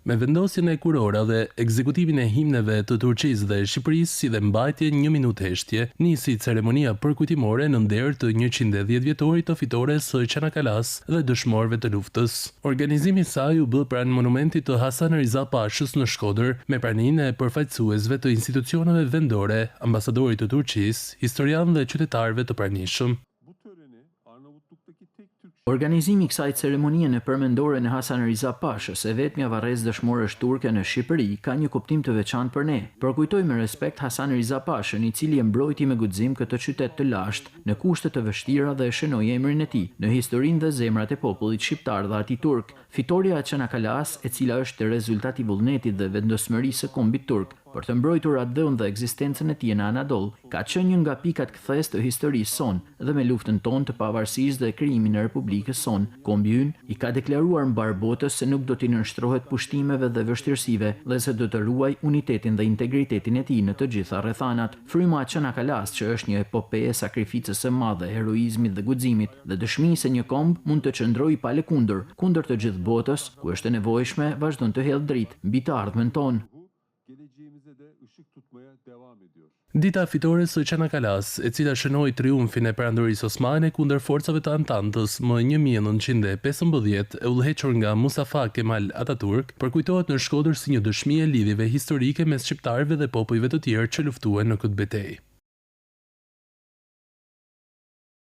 Me vendosjen e kurora dhe ekzekutimin e himneve të Turqisë dhe Shqipërisë si dhe mbajtjen 1 minutë heshtje, nisi ceremonia përkujtimore në nder të 110 vjetorit të fitores së Çanakkale-s dhe dëshmorëve të luftës. Organizimi i saj u bë pranë monumentit të Hasan Riza Pashës në Shkodër, me praninë e përfaqësuesve të institucioneve vendore, ambasadorit të Turqisë, historian dhe qytetarëve të pranishëm. Organizimi i kësaj ceremonie në përmendore në Hasan Riza Pashës, e vetmja varrezë dëshmorësh turke në Shqipëri, ka një kuptim të veçantë për ne. Përkujtoj me respekt Hasan Riza Pashën, i cili e mbrojti me guxim këtë qytet të lashtë në kushte të vështira dhe e shënoi emrin e tij në historinë dhe zemrat e popullit shqiptar dhe atij turk. Fitoria e Çanakkale-s, e cila është rezultati i vullnetit dhe vendosmërisë së kombit turk për të mbrojtur atë dhënë dhe ekzistencën e tij në Anadol, ka qenë një nga pikat kthes të historisë sonë dhe me luftën tonë të pavarësisë dhe krijimin e Republikës sonë. Kombi ynë i ka deklaruar mbar botës se nuk do t'i nënshtrohet pushtimeve dhe vështirësive dhe se do të ruaj unitetin dhe integritetin e tij në të gjitha rrethanat. Fryma e Çanakkale-s, që është një epope e sakrificës së madhe, heroizmit dhe guximit dhe dëshmisë se një komb mund të qëndrojë pa lëkundër kundër të gjithë botës, ku është e nevojshme, vazhdon të hedhë dritë mbi të ardhmen tonë. Dita fitore së Çanakkale-s, e cila shënoi triumfin e perandorisë osmane kundër forcave të Antantës më 1915, e udhëhequr nga Mustafa Kemal Atatürk, përkujtohet në Shkodër si një dëshmi e lidhjeve historike mes shqiptarëve dhe popujve të tjerë që luftuan në këtë betejë.